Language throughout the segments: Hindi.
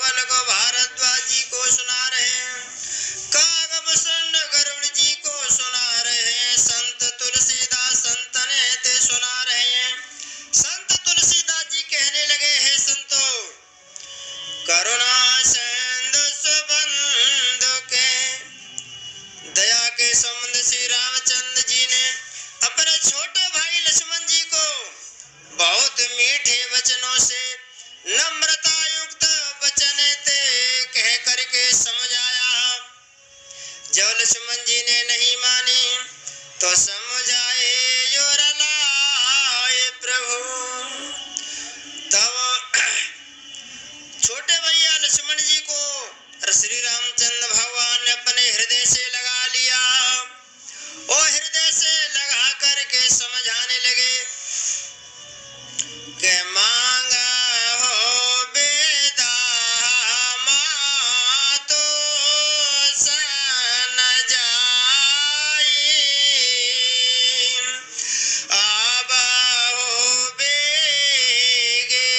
धवल को भारद्वाज जी को सुना रहे हैं, कागभूषण गरुड़ जी को सुना रहे हैं, संत तुलसीदास संत ने ते सुना रहे हैं। संत तुलसीदास जी कहने लगे, हे संतों, करुणा सिंधु सुबंधु के दया के समुद्र श्री रामचंद्र जी ने अपने छोटे भाई लक्ष्मण जी को बहुत मीठे वचनों से नम्रता युक्त वचन ते कह करके समझाया। जब लक्ष्मण जी ने नहीं मानी तो समझाए जो रलाए प्रभु। तब छोटे भैया लक्ष्मण जी को श्री रामचंद्र भगवान ने अपने हृदय से लगा लिया और हृदय से लगा करके समझाने लगे कि मांगा हो बेदा मातो सन जाई, आबा हो बेगे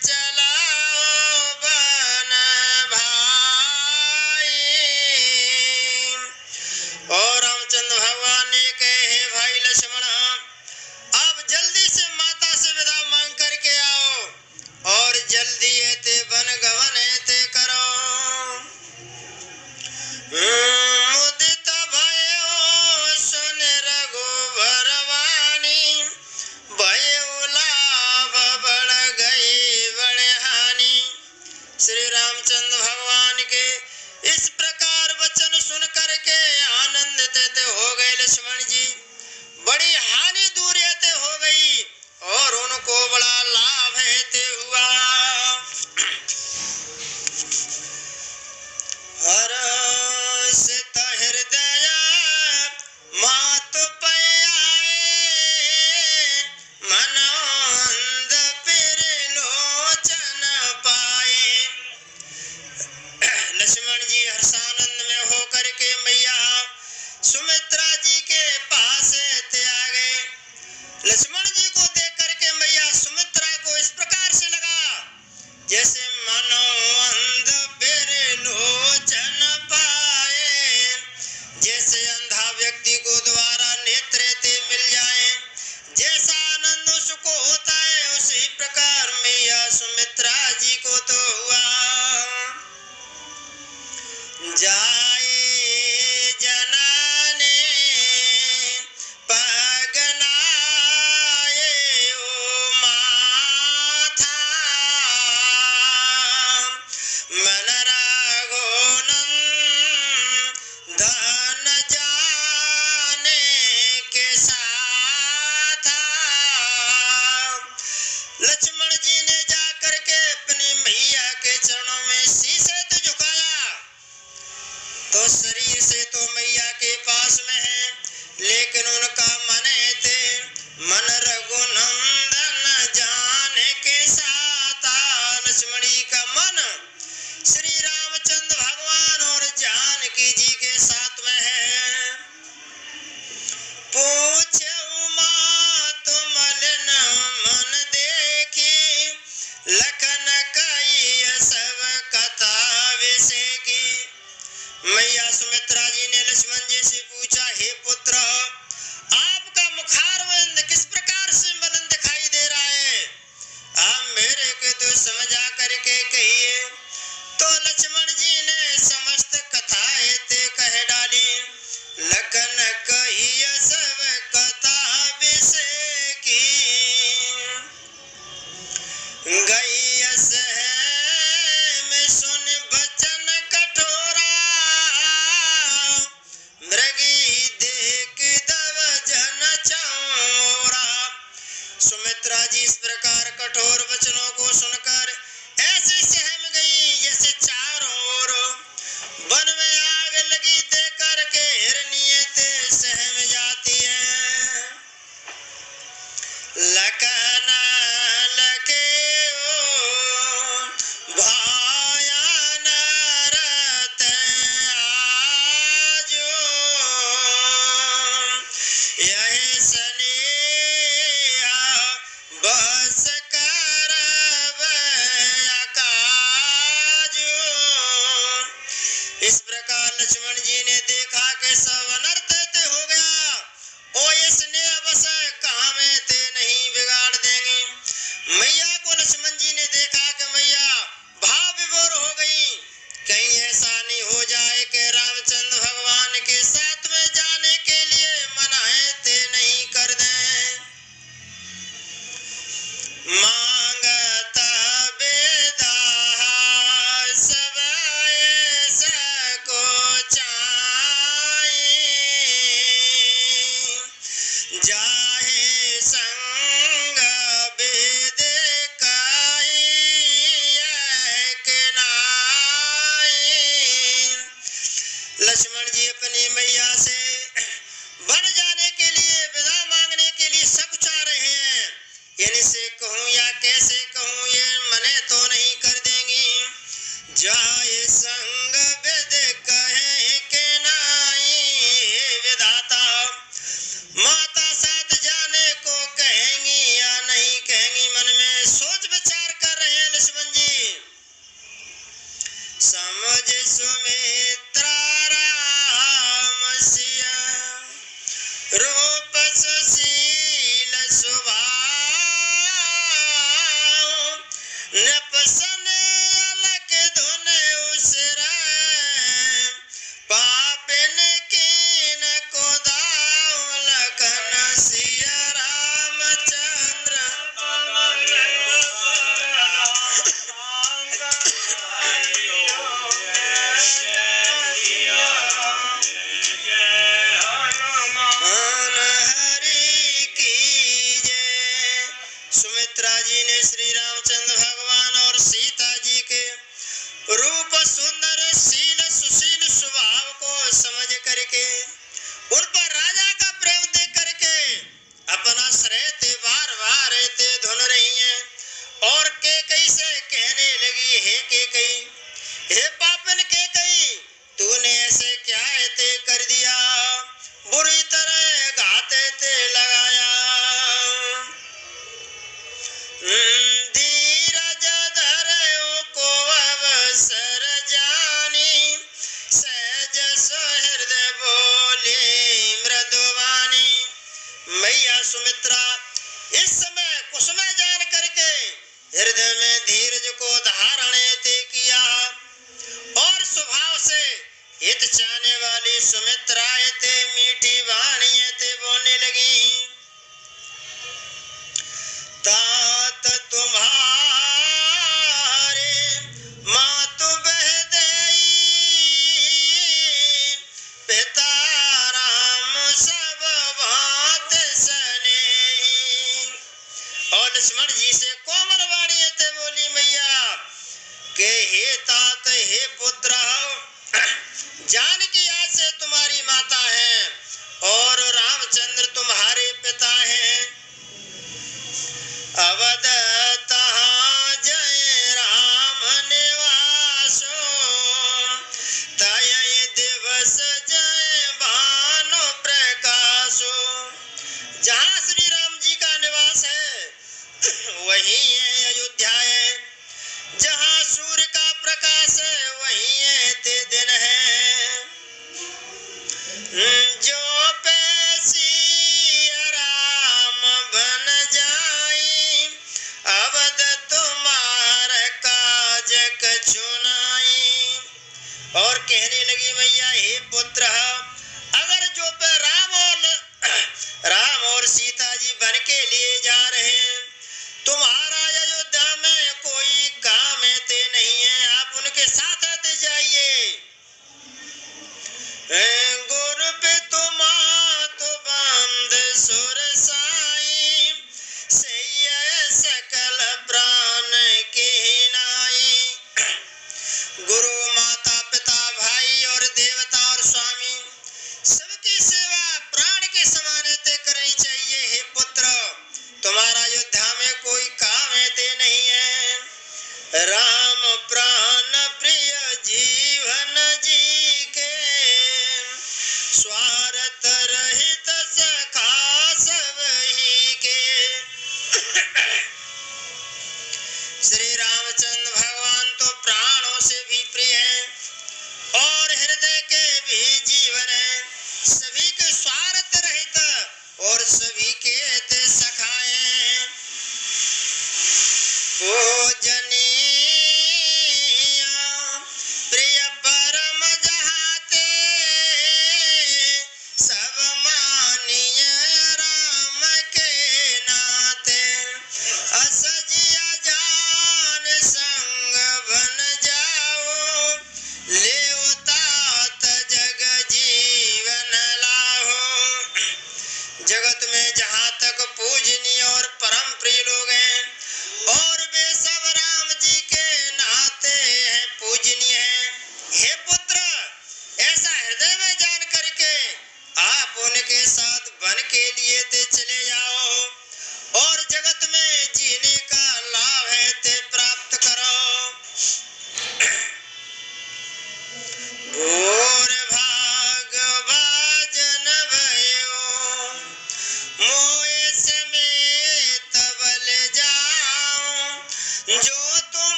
चलाओ बन भाई। और रामचंद्र भगवान ने कहे, भाई लक्ष्मण, आप जल्दी से माता से विदा मांग करके आओ और जल्दी ते वन गवन ते करो। मुदित भयो सुन रघुबर वाणी, भयो लाभ बढ़ गई बड़े हानि। श्री रामचंद्र भगवान के इस प्रकार वचन सुन करके आनंदित हो गए लक्ष्मण जी, बड़ी हानि दूर ते हो गई और उनको बड़ा लाभ ते हुआ। हर्षित हृदय मातु पयाए, मनोंद फिर लोचन पाए। लक्ष्मण जी हर्षानंद में होकर के मैया सुमित्रा जी के पास ते आ गए। लक्ष्मण जी को देख करके मैया सुमित्रा को इस प्रकार से लगा जैसे मानो अंध फिर लोचन पाए, जैसे अंधा व्यक्ति को दोबारा नेत्र ते मिल जाए, जैसा आनंद उसको होता है उसी प्रकार मैया सुमित्रा जी को तो हुआ। जाए जनाने पगनाए ओ माथा, मन राघो धन जाने के साथा। लक्ष्मण जी ने जाकर के अपनी मैया के चरणों में शीश तो झुकाया, तो शरीर से तो मैया के पास में है, लेकिन उनका मन थे मन रघुनंदन जाने के साथ। लक्ष्मणी का मन श्री रामचंद्र भगवान और जानकी जी के साथ में है। पूछे उमा तुम मलिन मन देखी, लखन कई सब कथा विषय की। मैया सुमित्रा जी ने लक्ष्मण जी से पूछा, हे पुत्र, आपका मुखारविंद किस प्रकार से मलिन दिखाई दे रहा है, आप मेरे को तो समझा करके कहिए। तो लक्ष्मण जी ने समस्त कथाएं ते कह डाली, लखन कही सब कथा विषय की। गई में सुन बचन कठोरा, मृगी देख दव जन चौरा। सुमित्रा जी इस प्रकार कठोर वचनों को सुनकर ऐसे सहम गई जैसे चारों ओर वन में आग लगी देख करके हिरनियत सहम जाती है। लक्ष्मण जी ने देखा कि सब अनर्थ ते हो गया और इसने बस कहाँ में ते नहीं बिगाड़ देंगे। मैया को लक्ष्मण जी ने देखा कि मैया भाव विभोर हो गई, कहीं ऐसा नहीं हो जाए कि रामचंद्र भगवान के साथ में जाने के लिए मनाए ते नहीं कर दें। मांगता बेदा सब ऐसा जाहे संग बेद लक्ष्मण जी अपनी मैया से बन जाने के लिए विदा मांगने के लिए सब चाह रहे हैं। इनसे कहूँ या कैसे कहूँ, ये मने तो नहीं कर देंगी। जाए संग बेद कहे के नाई विधाता, माता साथ जाने को कहेंगी या नहीं कहेंगी, मन में सोच विचार कर रहे हैं लक्ष्मण जी। समझ सुमित्रा राम सिया रूप सुशील स्वभाव, नपसन अलग धुन उसरा पापिन कीन को दाव लखन सिया रामचंद्र। सुमित्रा जी ने श्री रामचंद्र भगवान और सीता जी के रूप सुंदर शील सुशील स्वभाव को समझ करके उन पर राजा का प्रेम देख करके अपना श्रेय ते बार बार ते धुन रही हैं और केकई से कहने लगी, हे केकई, हे पापन केकई, तूने ऐसे क्या ते कर दिया, बुरी तरह घाते ते लगाया। धीरज धरो को अवसर जानी, सहज सहृदय बोली मृदुवानी। मैया सुमित्रा इस समय कुसुम जान करके हृदय में धीरज को धारण ते किया और स्वभाव से हित चाहने वाली सुमित्रा ते मीठी वाणी ते बोलने लगी। तात तुम्हारे मातु बहदेई, पिता राम सब बात सनेही। और लक्ष्मण जी से कोमल वाणी ते बोली मैया के हे तात, हे पुत्र, जानकी आज से तुम्हारी माता है और रामचंद्र तुम्हारे पिता हैं। अवध तहाँ जय राम निवासो, तय दिवस जय भानु प्रकाशो। जहाँ श्री राम जी का निवास है वही है अयोध्या है, जहाँ सूर्य का प्रकाश है वही है ते दिन है। जो पैसी राम बन जाई, अवध तुम्हार काज कछु नाई। और कहने लगी मैया, हे पुत्र, अगर जो पे राम और सीता जी बन के लिए जा रहे हैं, तुम्हारा अयोध्या में कोई काम ते नहीं है, आप उनके साथ आते जाइए। गुरु पे तुम तो बंद सुर साई, सैय सकल प्राण के नाई। गुरु माता पिता भाई और देवता और स्वामी सबकी सेवा प्राण के समान ते करनी चाहिए। हे पुत्र, तुम्हारा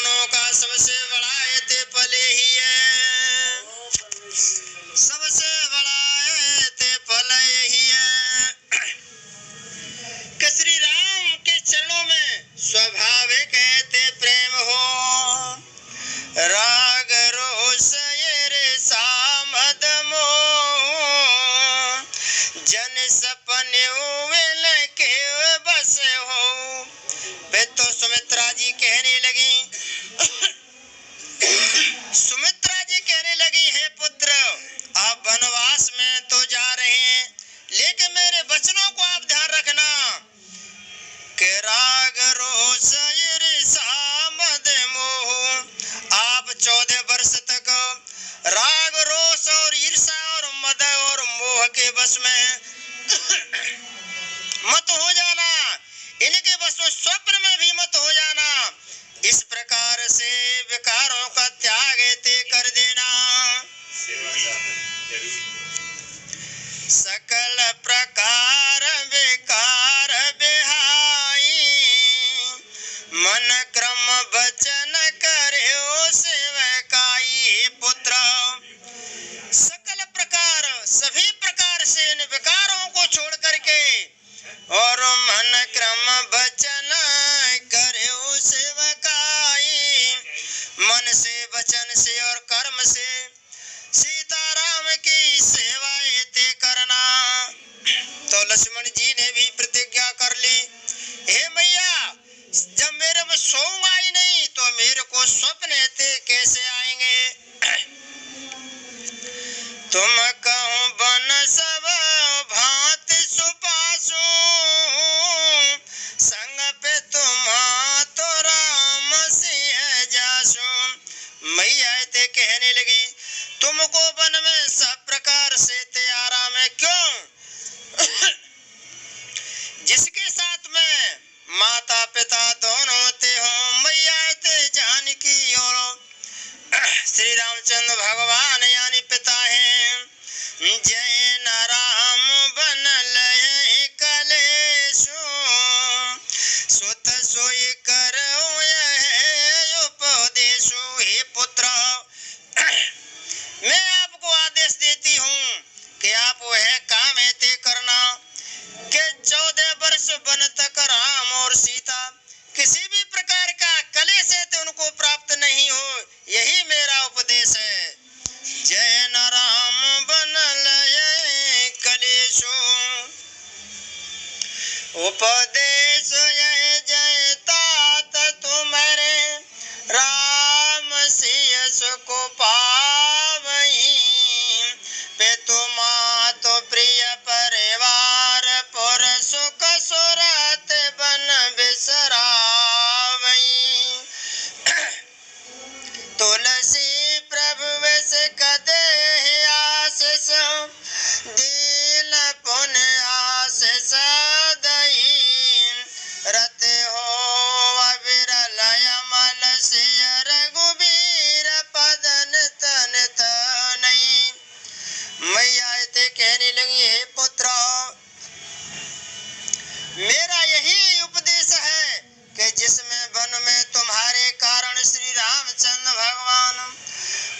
दोनों का सबसे बड़ा है ते पले ही है, सबसे बड़ा है ते पल यही है कि श्री राम के चरणों में स्वाभाविक है ते प्रेम हो, राग रोष ये रे सामद मोह, जन सपने वेल के बस हो। वे तो सुमित्रा जी कहने लगी सुमित्रा जी कहने लगी, हे पुत्र, आप वनवास में तो जा रहे हैं, लेकिन मेरे वचनों को आप ध्यान रखना कि राग रोष ईर्ष्या मद मोह, आप 14 वर्ष तक राग रोष और ईर्ष्या और मद और मोह के वश में मत हो जाना, इनके वश में स्वप्न में भी मत हो जाना। इस प्रकार से विकारों का त्याग ते कर देना। सकल प्रकार विकार बिहाई, मन क्रम वचन करे सेवकाई। पुत्र, सकल प्रकार सभी प्रकार से इन विकारों को छोड़ करके और मन क्रम वचन करे सेवकाई, मन से वचन से और कर्म से सीताराम की सेवाएं ते करना। तो लक्ष्मण जी ने भी प्रतिज्ञा कर ली, हे मैया, जब मेरे में सोऊंगा ही नहीं तो मेरे को स्वप्न ते कैसे आएंगे। तुम कहूँ बन सब भांति सुपासु, संग पे तुम तो राम सिंह जासु। मैया ते कहने लगी, तुमको वन में सब प्रकार से ते आराम है, क्यों? जिसके साथ में माता पिता दोनों ते हो। मैया ते जानकी और श्री रामचंद्र भगवान यानी पिता हैं। जय न राम बन लय कलेशु, सुत सोई करो यह उपदेशु। हे पुत्र, मैं आपको आदेश देती हूँ कि आप वह काम ते करना कि 14 वर्ष वन तक राम और सीता किसी भी प्रकार का कलेश है उनको प्राप्त नहीं हो, यही मेरा उपदेश है। जय न राम बन लय कलेशु, उपदेश यह जय तात तुम्हारे राम सिय सुख पावई। पितु मातु प्रिय परिवार पुर सुख सुरत बन बिसरावई। तुलसी प्रभु विष कदे आशीष, दीन पुण्य आशीष दई। रत हो अविरल अमल सिय रघुबीर पदन तन तनई। मैया ते कहने लगी, हे पुत्र, मेरा यही उपदेश है कि जिसमें वन में तुम्हारे कारण श्री रामचंद्र भगवान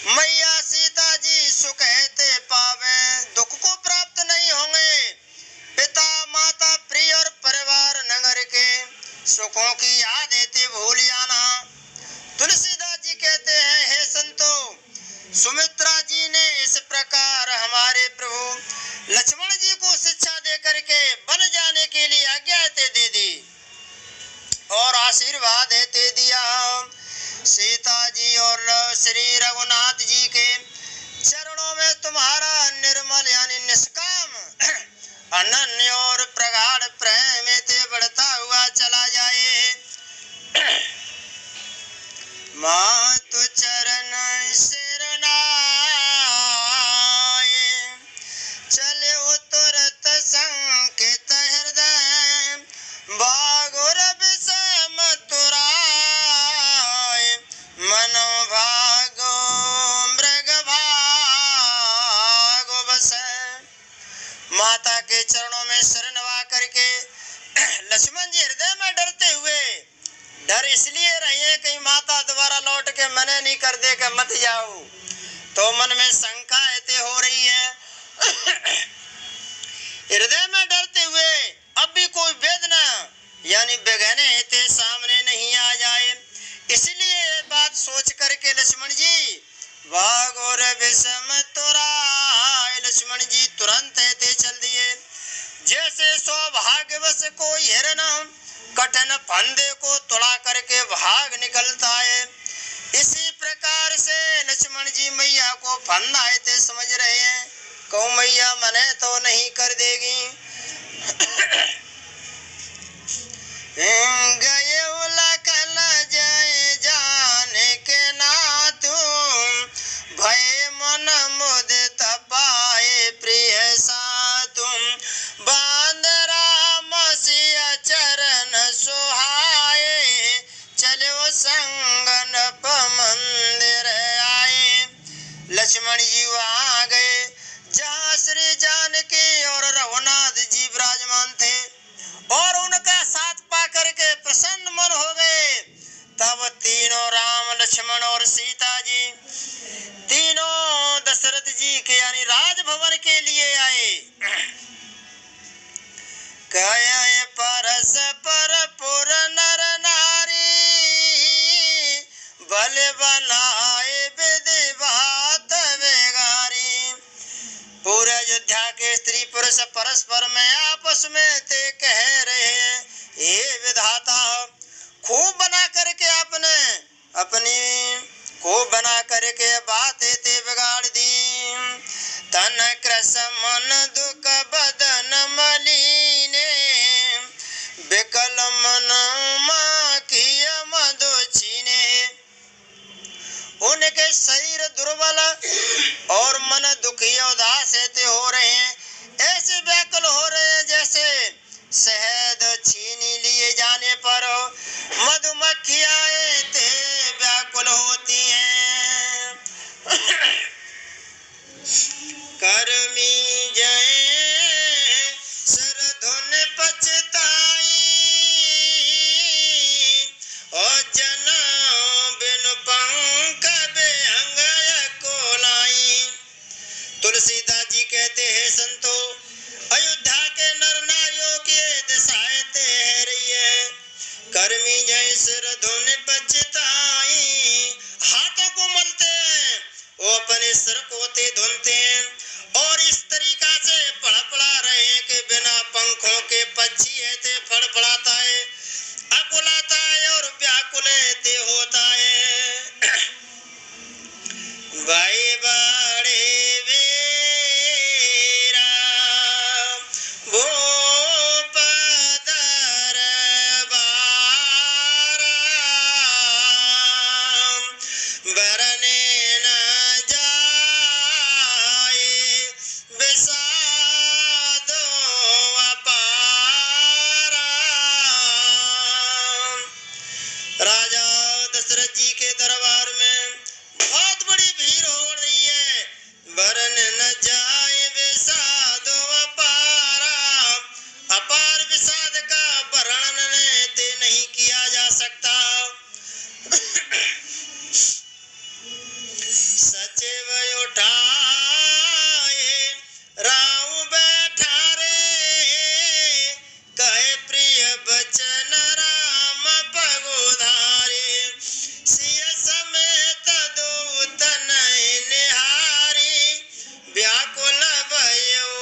मैया सीता जी सुख हेते पावे, दुख को प्राप्त नहीं होंगे। पिता माता प्रिय और परिवार नगर के सुखों की याद हेते भूल जाना। तुलसीदास जी कहते हैं, हे संतो, सुमित्रा जी ने इस प्रकार हमारे प्रभु लक्ष्मण जी को शिक्षा दे करके वन जाने के लिए आज्ञा दे दी और आशीर्वाद दे दिया। सीता जी और श्री रघुनाथ जी के चरणों में तुम्हारा निर्मल यानी निष्काम अनन्य और प्रगाढ़ प्रेम ते बढ़ता हुआ चला जाए। मातु चरण सिरनाए, चले तुरत संकेत हृदय, बागुर विषम तुराय। मनो भागो मृग भागो बस। माता के चरणों में सिर नवा करके लक्ष्मण जी हृदय में डरते हुए, डर इसलिए रहे कहीं माता दोबारा लौट के मने नहीं कर दे के मत जाओ। तो मन में शंका ऐसे हो रही है, हृदय में डरते हुए अब भी कोई वेदना यानी बेगैने ऐसे सामने नहीं आ जाए। इसलिए बात सोच करके लक्ष्मण जी भागोर विषम तुराय, लक्ष्मण जी तुरंत ऐसे चल दिए जैसे सौभाग्यवश कोई हिरन कठिन फंदे को तोड़ा करके भाग निकलता है। इसी प्रकार से लक्ष्मण जी मैया को फंदा ऐसे समझ रहे हैं, कहो मैया मने तो नहीं कर देगी। गए लखन जय जाने के नाथू, भय मन मुदित पाए प्रिय साथू, बांदरा मसीह चरण सुहाए, चलो संगनप मंदिर आए। लक्ष्मण जी वहाँ गए जहाँ श्री जानकी और रघुनाथ जी विराजमान थे और उनका साथ पा करके प्रसन्न मन हो गए। तब तीनों राम लक्ष्मण और सीता जी तीनों दशरथ जी के यानी राजभवन के लिए आए। कहे परस्पर पुर नर नारी, भले बनाए विधि बात बेगारी। पूरे अयोध्या के स्त्री पुरुष परस्पर में आपस में ते कह रहे हैं, हे विधाता खूब बना करके आपने अपनी खूब बना करके बातें ते बिगाड़ दी। तन क्रस मन दुख बदन मलीने, विकल मन माँ की मधु छीने। उनके शरीर दुर्बल और मन दुखी उदास ऐसे हो रहे हैं, ऐसे व्याकुल हो रहे हैं जैसे शहद छीनी लिए जाने पर मधुमक्खियां ऐसे व्याकुल होती हैं। कर्मी जय सरधुन पछताई, और जना बिनु पंख बेअंग को लाई। तुलसीदास जी कहते हैं, संतो अयोध्या के नर नारियों की दशाएं है रही है। कर्मी जय सिर धुन पछताई, हाथों को मलते हैं, वो अपने सिर को ते धुनते हैं और इस तरीका से फड़फड़ा रहे हैं कि बिना पंखों के पक्षी ऐसे फड़फड़ाता है, अकुलाता है और व्याकुल ऐसे होता है। भाई बड़े व्याकुल भयो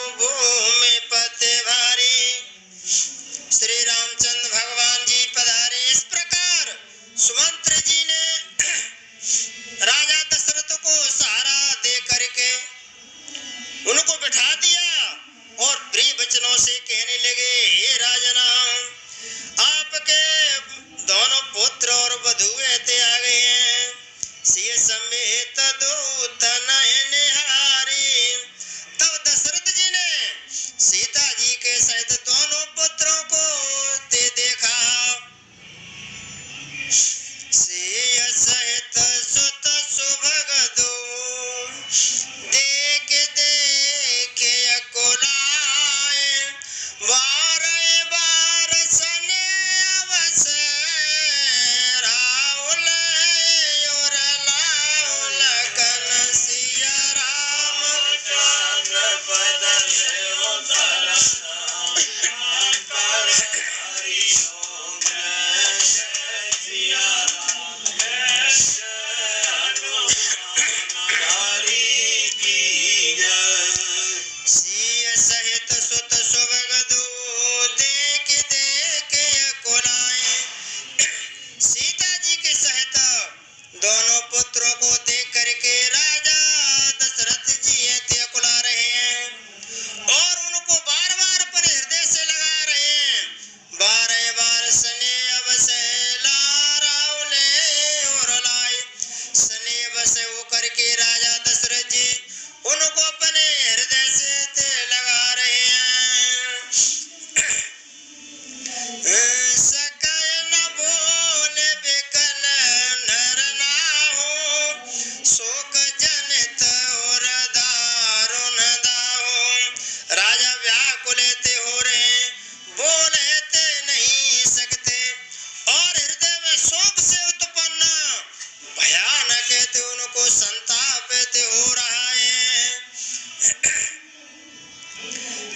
कहते उनको संताप ते हो रहा है।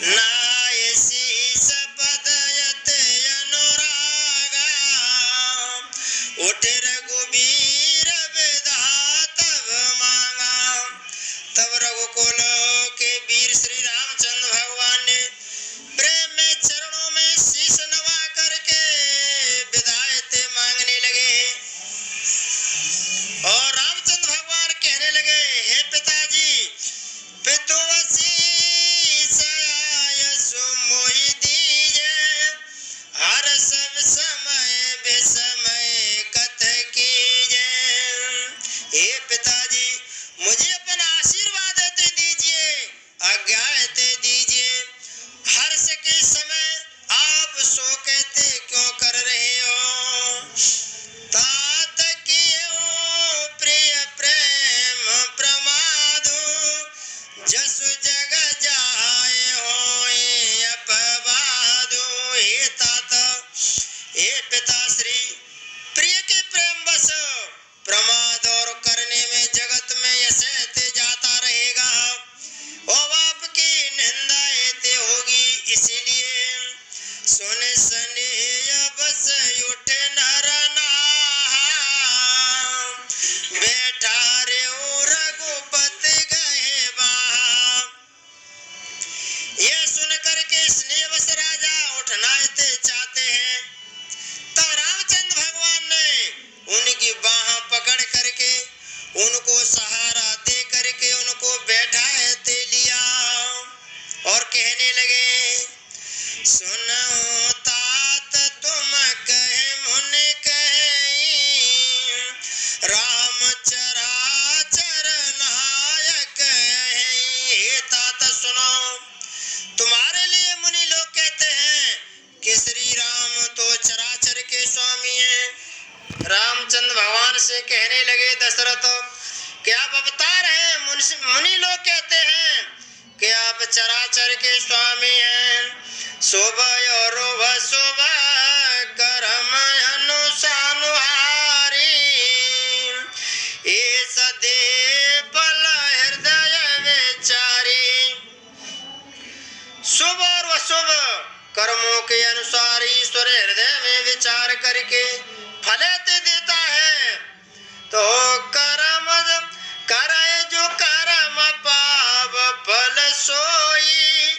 नायसी सपदयते अनुरागा उठ रघुबीर विधा तब मांगा। तब रघुकुल के वीर श्री रामचंद्र भगवान ने प्रेम में चरणों में शीश नवा करके विदायते मांगने लगे और रामचंद्र भगवान कहने लगे, हे पिताजी, पितुवशीष आयसु मोहि दीजे, हर सब समय विसमय कथ कीजे। हे पिताजी, मुझे अपना आशीर्वाद दे दीजिए, आज्ञा दे दीजिए। हर्ष के समय आप सो कहते क्यों कर रहे हो? तात कियो प्रिय प्रेम प्रमादो, जसु जग जाए होए अपवादो। हे तात, हे पिताश्री, प्रिय के प्रेम बस प्रमाद और करने में जगत में यशते जाता रहेगा और आपकी निंदा ते होगी। इसीलिए सुन स्नेह बस उठे नर नाहा, बैठा रे रघुपति गए बाहा। यह सुन करके स्नेह बस राजा उठना चाहते हैं। तब रामचंद्र भगवान ने उनकी बाह पकड़ करके उनको सहारा दे करके उनको बैठाए ते लिया और कहने लगे, सुनो तात तुम कहे मुनि कहे, राम चराचर नायक है। हे तात सुनो, तुम्हारे लिए मुनि लोग कहते हैं कि श्री राम तो चराचर के स्वामी हैं। रामचंद्र भगवान से कहने लगे, दशरथ, क्या आप अवतार हैं? मुनि लोग कहते हैं कि आप चराचर के स्वामी हैं। शुभ और शुभ कर्म अनुसानुहारी, ये सदे बल हृदय विचारी। शुभ और अशुभ कर्मों के अनुसार ईश्वर हृदय में विचार करके फल देता है। तो कर्म करे जो कर्म पाव फल सोई,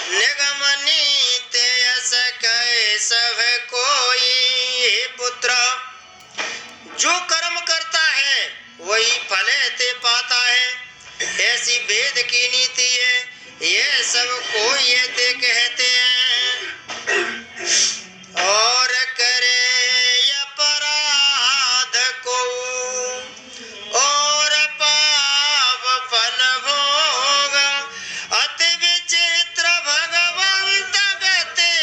निगम नीति यस कहे सब कोई। हे पुत्र, जो कर्म करता है वही फल ते पाता है, ऐसी वेद की नीति है। ये सब कोई ते कहते हैं। और करे अपराध को और पाप फल भोग, अति विचित्र भगवंत गते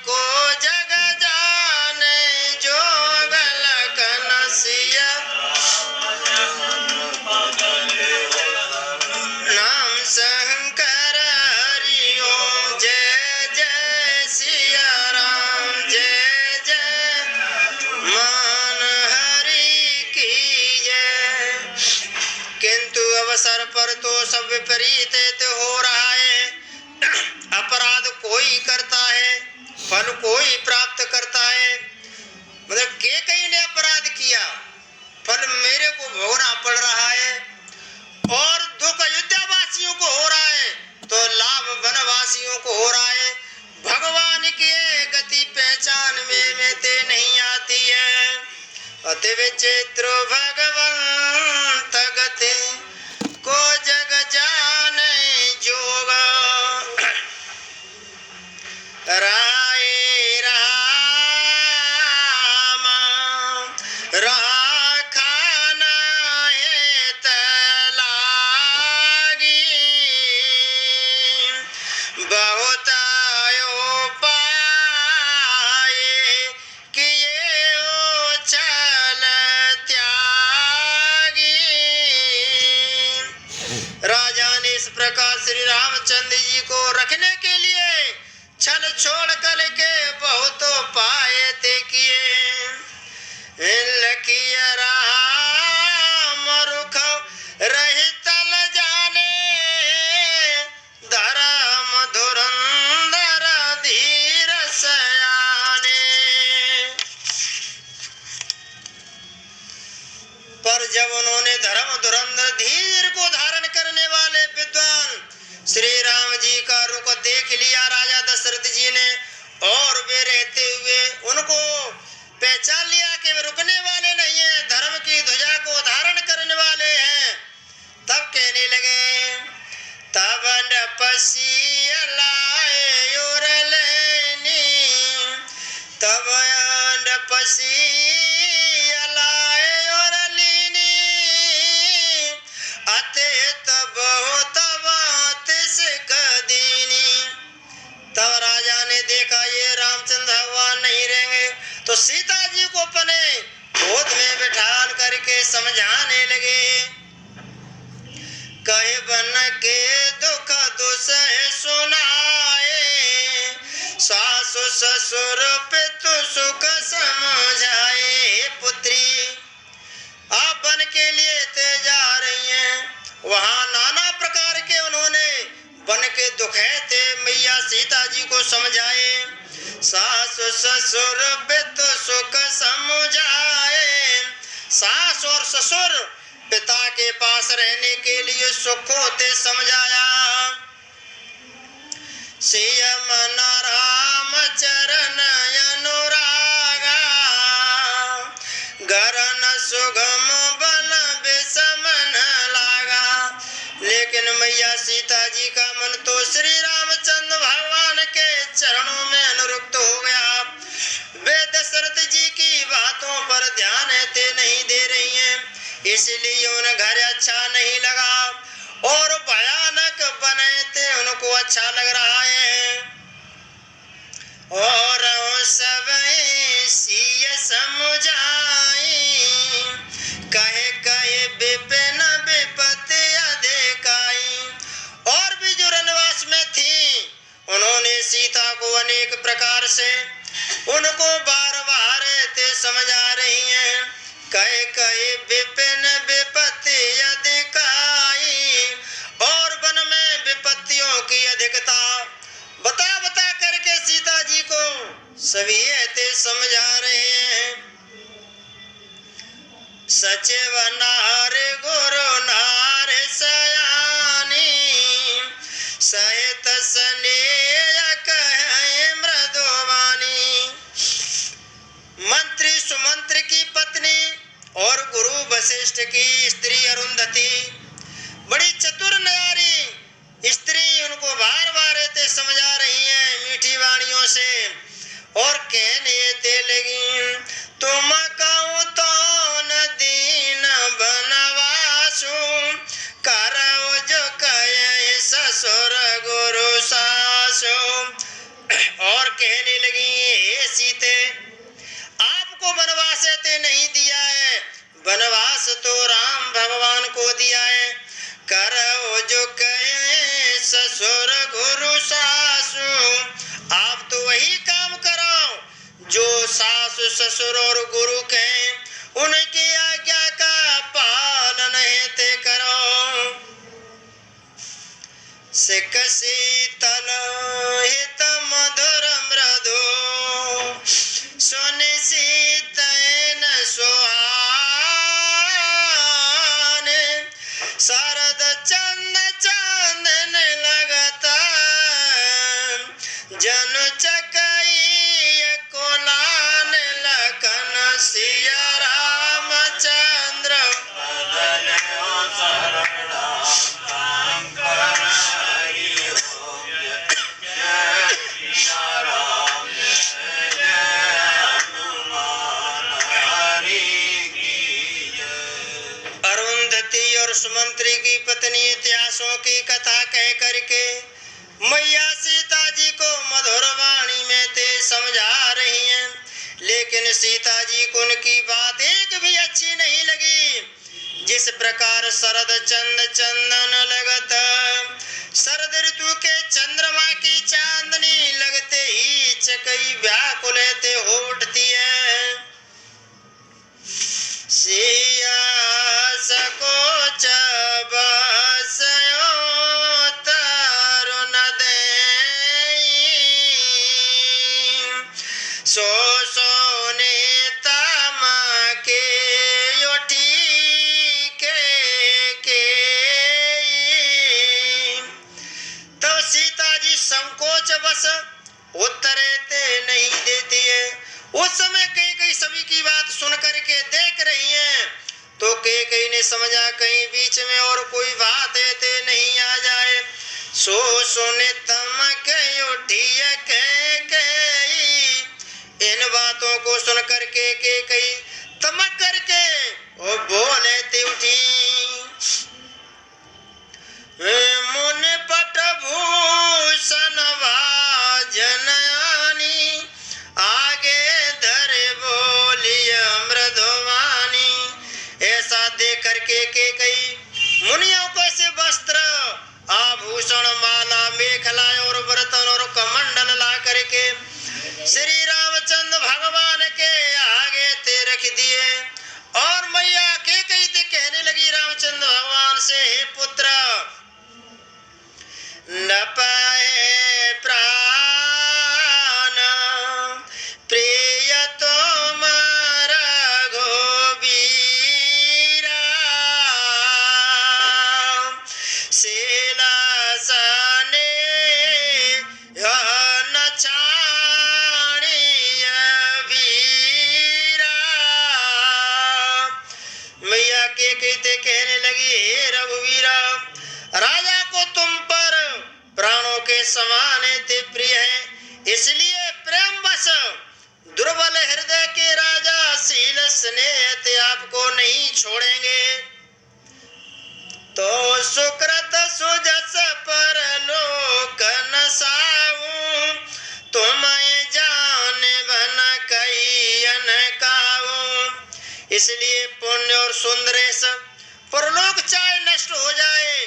को जग जाने जोग लखन सिया। नाम शंकर हरि ओम, जय जय सिया राम, जय जय मान हरि की जय। किंतु अवसर पर तो सब विपरीत हो रहा है। अपराध कोई करता है, फल कोई प्राप्त करता है। मतलब के कई ने अपराध किया, फल मेरे को भोगना पड़ रहा है। और दुख अयोध्या वासियों को हो रहा है तो लाभ वनवासियों को हो रहा है। भगवान की गति पहचान में ते नहीं आती है। अति विचित्र भगवंत गति को जग जाने जोग, राय राम राखाना है तलागी, बहुत उपाय किए चल त्यागी। राजा ने इस प्रकार श्री रामचंद्र जी को रखने के लिए छल छोड़ कर के बहुत उपाय ते किए। लकिया रहा जब उन्होंने धर्म धुरंधर धीर को धारण करने वाले विद्वान श्री राम जी का रुख देख लिया राजा दशरथ जी ने, और वे रहते हुए उनको पहचान लिया कि वे रुकने वाले नहीं है, धर्म की ध्वजा को धारण करने वाले हैं। तब कहने लगे, तब नपसी लाए और लेनी, तब नपसी लाए और लीनी, अते तब तिस कदीनी। तब राजा ने देखा ये रामचंद्र भगवान नहीं रहेंगे, तो सीता जी को अपने गोद में बिठा करके समझाने लगे। कहे बन के दुख दुसह सुनाए, सासु ससुर पितु सुख समझाए। पुत्री आप वन के लिए ते जा रही हैं, वहाँ नाना प्रकार के उन्होंने वन के दुख थे मैया सीता जी को समझाए। सासु ससुर पितु सुख समझाए, सास और ससुर पिता के पास रहने के लिए सुख होते समझाया। सियम राम चरण अनुरागा, गरन सुगम बन बिसमन लागा। लेकिन मैया सीता जी का मन तो श्री रामचंद्र भगवान के चरणों में अनुरक्त हो गया। वे दशरथ जी की बातों पर ध्यान नहीं दे रही हैं, इसलिए उन्हें घर अच्छा नहीं लगा, और भयानक बने थे उनको अच्छा लग रहा है। और सब सिय समझाई, कहे कहे विपिन विपत्ति अधिकाई। और भी जो वनवास में थी उन्होंने सीता को अनेक प्रकार से उनको बार बार ते समझा रही हैं। कहे कहे विपिन विपत्ति अधिकाई, और वन में विपत्तियों की अधिकता बता बता करके सीता जी को सभी ऐसे समझा रहे हैं। सचिव नार गुरु नार सयानी, सहित स्नेह कहे मृदुवानी। मंत्री सुमंत्र की पत्नी और गुरु वशिष्ठ की स्त्री अरुंधति बड़ी चतुर नारी स्त्री उनको बार बार ते समझा रही हैं मीठी वाणियों से, और कहने ते लगी, तुम कहूँ तो न दीन बनवासु, करौ जो कहे ससुर गुरु सासु। और कहने लगी, हे सीते आपको वनवास ते नहीं दिया है, वनवास तो राम भगवान को दिया है। करो जो कहे ससुर गुरु सासु, आप तो वही काम करो जो सासु ससुर और गुरु कहें, उनकी आज्ञा का पालन हेते करो। सिक शीतल हित मधुर मृदु, सुन शीतन सुहाने, शरद चंद चांदन लगता, जन चकई कोलान लखन सिया रामचंद्र। अरुंधति और सुमंत्री की पत्नी इतिहासों की कथा कह करके मैया सीता जी को मधुर वाणी में ते समझा रही हैं, लेकिन सीता जी को उनकी बात एक भी अच्छी नहीं लगी। जिस प्रकार शरद चंद चंदन लगत, शरद ऋतु के चंद्रमा की चांदनी लगते ही चकई व्याकुल ते हो उठती है। सिया सकोच बसयो तरुण देई, सो सोने तम के उठी समझा कहीं बीच में और कोई बात ते नहीं आ जाए। सो सुने तम कही उठी कही, इन बातों को सुन करके के कही तमक करके ओ बोले ते उठी। मुन पट भूषण भाजनयानी, आगे धर बोली मृदुवानी। ऐसा देख करके के कई मुनियों को ऐसे वस्त्र आभूषण माला मेखला और बर्तन और कमंडल ला करके श्री रामचंद्र भगवान के आगे ते रख दिए। और मैया के कई ते कहने लगी रामचंद्र भगवान से, हे पुत्र न पाए प्राण प्रिय तुम्हारा घोबीरा, सिलासने न छाड़िय वीरा। मैया के कहते कहने लगी, हे रघुवीरा, राजा को तुम पर प्राणों के समान ते प्रिय है, इसलिए प्रेमवश दुर्बल हृदय के राजा शील स्नेह ते आपको नहीं छोड़ेंगे। तो सुकृत सुजस पर लोक नसाऊं, तुम्हें जान बन कई अनकाऊं। इसलिए पुण्य और सुंदरेश परलोक चाहे नष्ट हो जाए,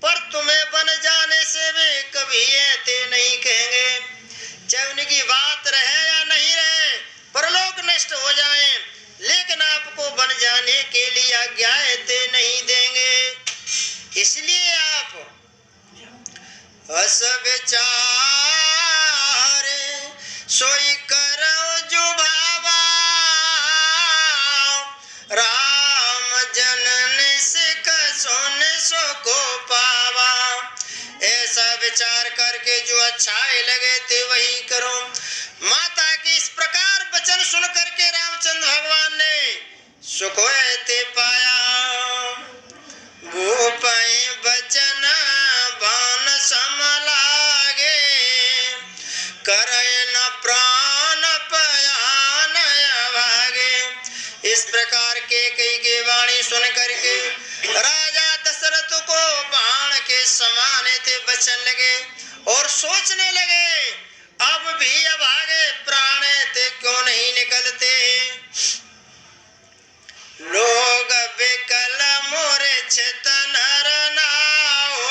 पर तुम्हें बन जाने से वे कभी ये नहीं कहेंगे। चाहे उनकी बात रहे या नहीं रहे, परलोक नष्ट हो जाए, लेकिन आपको बन जाने के लिए आज्ञाएं नहीं देंगे। इसलिए आप अस विचार सोई करो जो भावा, राम जनन सिख सोन सो को पावा। ऐसा विचार करके जो अच्छाई लगे थे वही करो। माता की इस प्रकार वचन सुन करके रामचंद्र भगवान ने सुख ते पाया। भूपय बचन बान सम लागे, करे न प्राण पयान भागे। इस प्रकार के कई के वाणी सुन करके राजा दशरथ को बाण के समान थे बचन लगे और सोचने लगे, अब भी अब आगे प्राण थे क्यों नहीं निकलते। लोग विकल मूर्छित नर नाओ,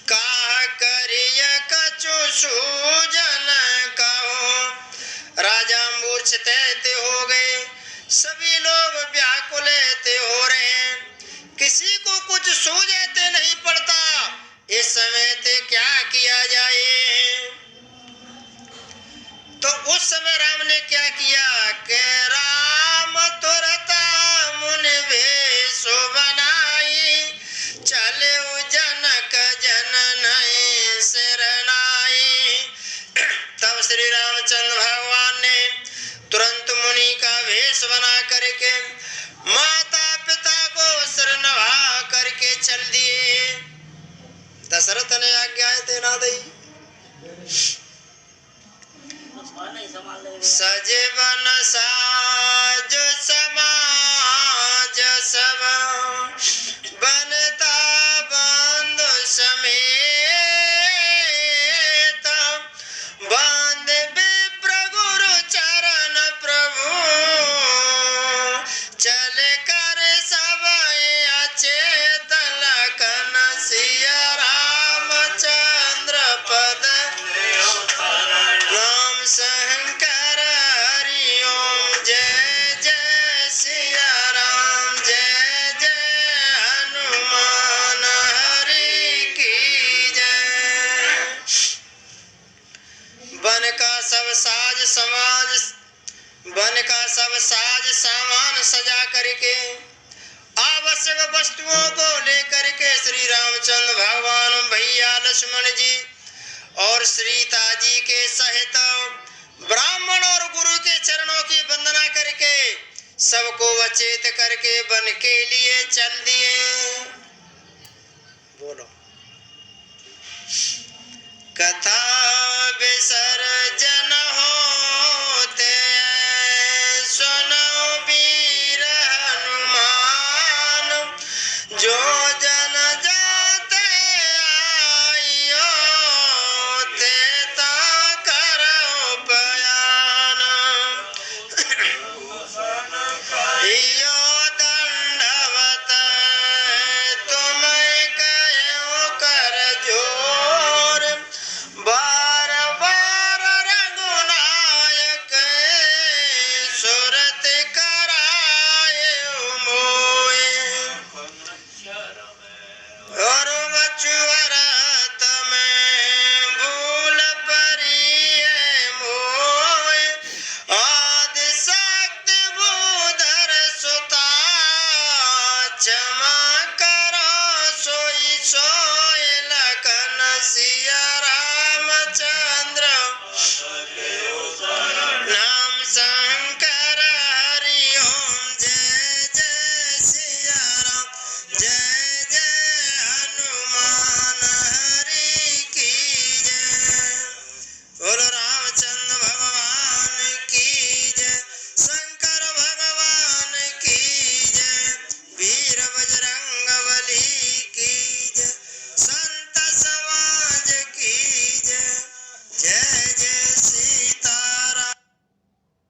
काह करिय कछु सूजन कहो। राजा मूर्छित हो गए, सभी लोग व्याकुल हो रहे हैं, किसी को कुछ सूझते नहीं पड़ता। इस समय ते क्या किया जाए। तो उस समय राम ने क्या किया कि राम तुरत मुनि भेष बनाई, चले जनक जनन शरणाई। तब श्री रामचंद्र भगवान ने तुरंत मुनि का वेश बना करके माता पिता को सिर नवा करके चल दिए। दशरथ ने आज्ञाएं देना दी। सजीवन साज समाज सब, बनता बंधु समेत, बंद विप्र गुरु चरण प्रभु, चल कर सब अचेत लखन सिया रामचंद्र पद, राम शंकर हरि ओम। जय जय सिया राम, जय जय हनुमान हरि की जय। बन का सब साज सामान सजा करके आवश्यक वस्तुओं को लेकर के श्री रामचंद्र भगवान भैया लक्ष्मण जी और सीता जी के सहित ब्राह्मण और गुरु के चरणों की वंदना करके सबको अचेत करके वन के लिए चल दिए। बोलो। कथा विसर्जन होते सुनो वीर हनुमान, जो जन जाते आइयो ते ता करो बयान। इयो दंडवत तुम्हें कहो कर जोर, बार बार रघुनायक सुरत कराए मोए। और बचुअरत में भूल परिए मोए, आदि शक्ति भूधर सुता क्षमा